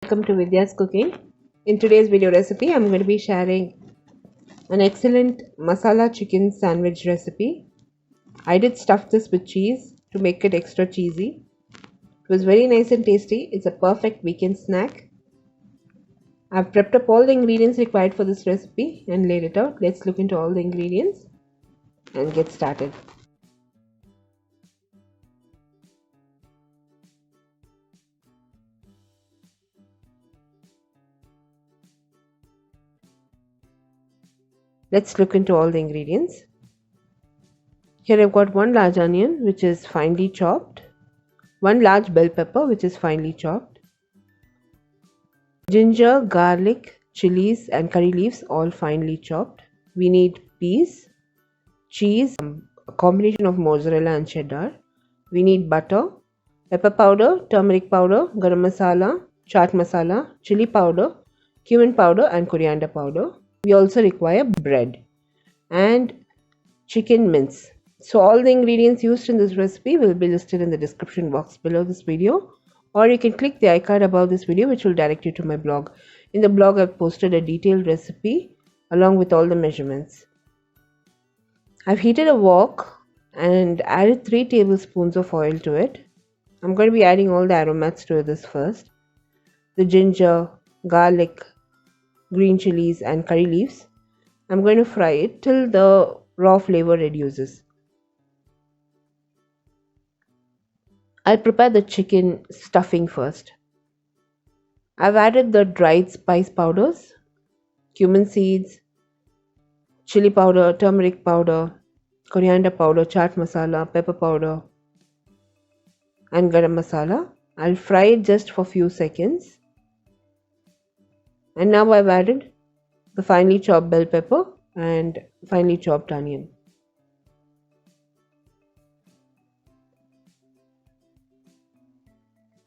Welcome to Vidyascooking. In today's video recipe, I'm going to be sharing an excellent masala chicken sandwich recipe. I did stuff this with cheese to make it extra cheesy. It was very nice and tasty. It's a perfect weekend snack. I've prepped up all the ingredients required for this recipe and laid it out. Let's look into all the ingredients and get started. Let's look into all the ingredients. Here I've got one large onion which is finely chopped, one large bell pepper which is finely chopped, ginger, garlic, chilies and curry leaves all finely chopped. We need peas, cheese, a combination of mozzarella and cheddar. We need butter, pepper powder, turmeric powder, garam masala, chaat masala, chili powder, cumin powder and coriander powder. We also require bread and chicken mince. So all the ingredients used in this recipe will be listed in the description box below this video, or you can click the icon above this video which will direct you to my blog. In the blog I've posted a detailed recipe along with all the measurements. I've heated a wok and added 3 tablespoons of oil to it. I'm going to be adding all the aromats to this first. The ginger, garlic, green chilies and curry leaves. I'm going to fry it till the raw flavor reduces. I'll prepare the chicken stuffing first. I've added the dried spice powders, cumin seeds, chili powder, turmeric powder, coriander powder, chaat masala, pepper powder and garam masala. I'll fry it just for a few seconds. And now I've added the finely chopped bell pepper and finely chopped onion.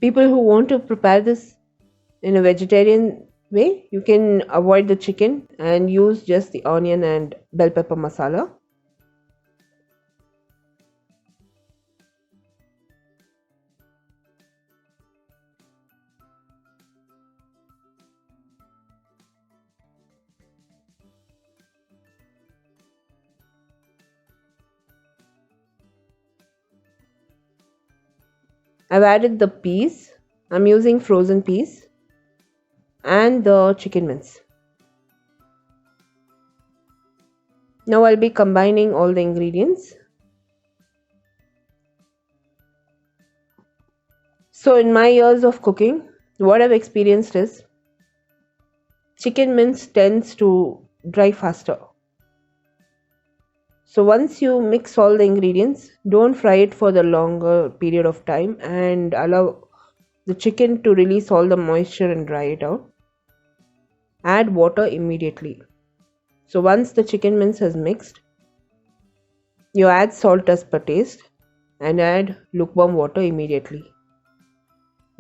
People who want to prepare this in a vegetarian way, you can avoid the chicken and use just the onion and bell pepper masala. I've added the peas. I'm using frozen peas and the chicken mince. Now I'll be combining all the ingredients. So in my years of cooking, what I've experienced is chicken mince tends to dry faster. So once you mix all the ingredients, don't fry it for the longer period of time and allow the chicken to release all the moisture and dry it out. Add water immediately. So once the chicken mince has mixed, you add salt as per taste and add lukewarm water immediately.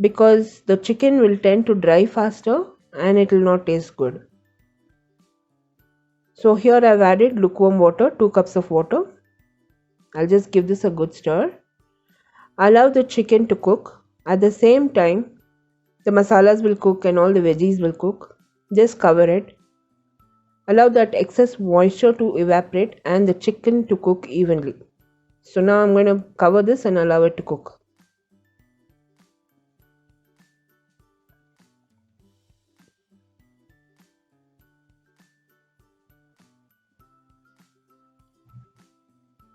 Because the chicken will tend to dry faster and it will not taste good. So here I've added lukewarm water, 2 cups of water. I'll just give this a good stir. Allow the chicken to cook. At the same time, the masalas will cook and all the veggies will cook. Just cover it. Allow that excess moisture to evaporate and the chicken to cook evenly. So now I'm going to cover this and allow it to cook.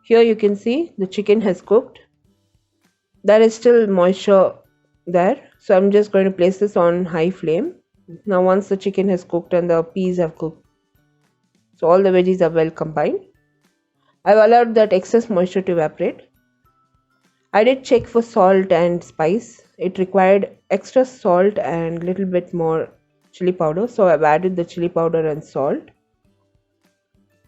Here you can see the chicken has cooked. There is still moisture there. So I'm just going to place this on high flame. Now once the chicken has cooked and the peas have cooked, so all the veggies are well combined, I've allowed that excess moisture to evaporate. I did check for salt and spice. It required extra salt and little bit more chili powder. So I've added the chili powder and salt.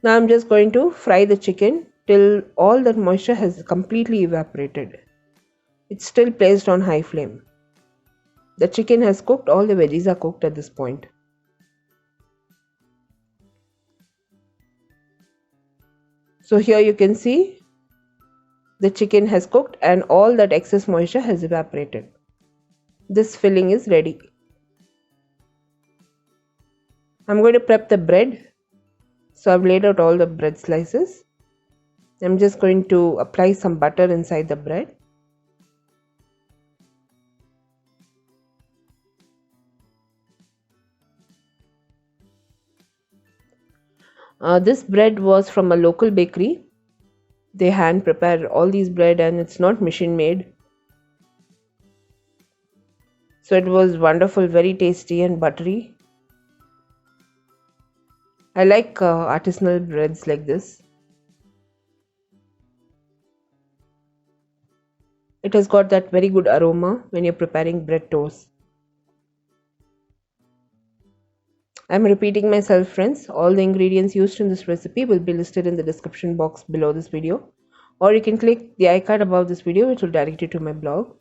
Now I'm just going to fry the chicken till all that moisture has completely evaporated. It's still placed on high flame. The chicken has cooked, all the veggies are cooked at this point. So here you can see the chicken has cooked and all that excess moisture has evaporated. This filling is ready. I'm going to prep the bread. So I've laid out all the bread slices. I'm just going to apply some butter inside the bread. This bread was from a local bakery. They hand prepare all these bread and it's not machine made. So it was wonderful, very tasty and buttery. I like artisanal breads like this. It has got that very good aroma when you're preparing bread toast. I'm repeating myself, friends. All the ingredients used in this recipe will be listed in the description box below this video, or you can click the icon above this video which will direct you to my blog.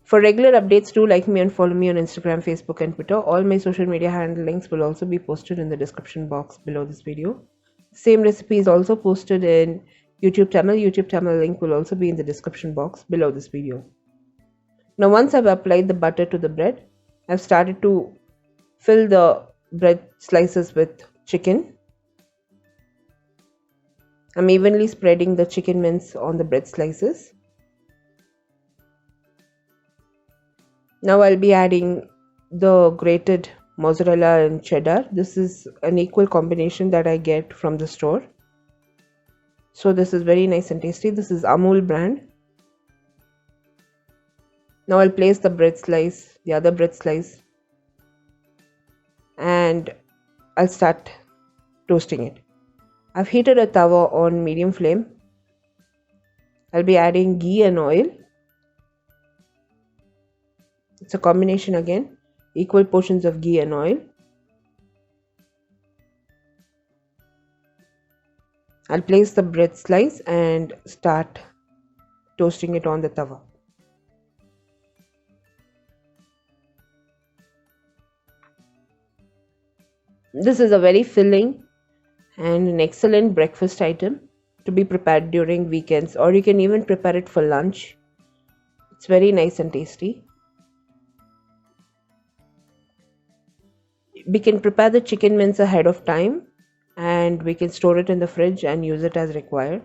For regular updates, do like me and follow me on Instagram, Facebook and Twitter. All my social media handle links will also be posted in the description box below this video. Same recipe is also posted in YouTube Tamil. YouTube Tamil link will also be in the description box below this video. Now once I've applied the butter to the bread, I've started to fill the bread slices with chicken. I'm evenly spreading the chicken mince on the bread slices. Now I'll be adding the grated mozzarella and cheddar. This is an equal combination that I get from the store. So this is very nice and tasty. This is Amul brand. Now I'll place the bread slice, the other bread slice, and I'll start toasting it. I've heated a tawa on medium flame. I'll be adding ghee and oil. It's a combination again, equal portions of ghee and oil. I'll place the bread slice and start toasting it on the tawa. This is a very filling and an excellent breakfast item to be prepared during weekends, or you can even prepare it for lunch. It's very nice and tasty. We can prepare the chicken mince ahead of time and we can store it in the fridge and use it as required.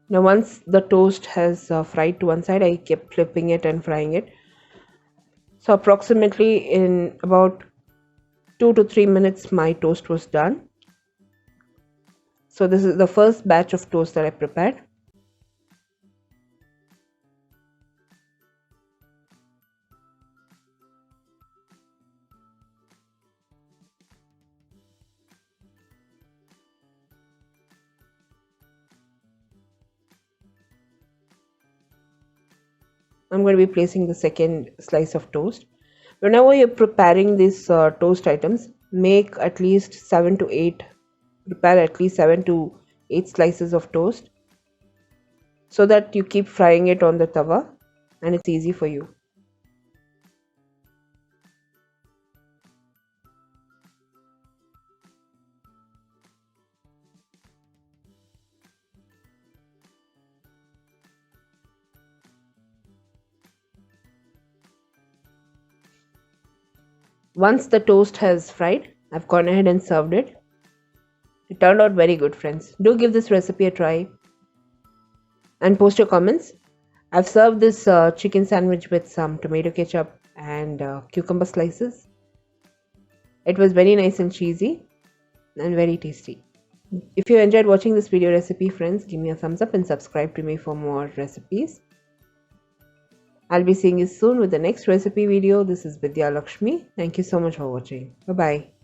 Now once the toast has fried to one side, I kept flipping it and frying it. So approximately in about 2 to 3 minutes my toast was done. So this is the first batch of toast that I prepared. I'm going to be placing the second slice of toast. Whenever you're preparing these toast items, make at least 7 to 8, prepare at least 7 to 8 slices of toast so that you keep frying it on the tawa and it's easy for you. Once the toast has fried, I've gone ahead and served it. It turned out very good, friends. Do give this recipe a try and post your comments. I've served this chicken sandwich with some tomato ketchup and cucumber slices. It was very nice and cheesy and very tasty. If you enjoyed watching this video recipe, friends, give me a thumbs up and subscribe to me for more recipes. I'll be seeing you soon with the next recipe video. This is Vidya Lakshmi. Thank you so much for watching. Bye-bye.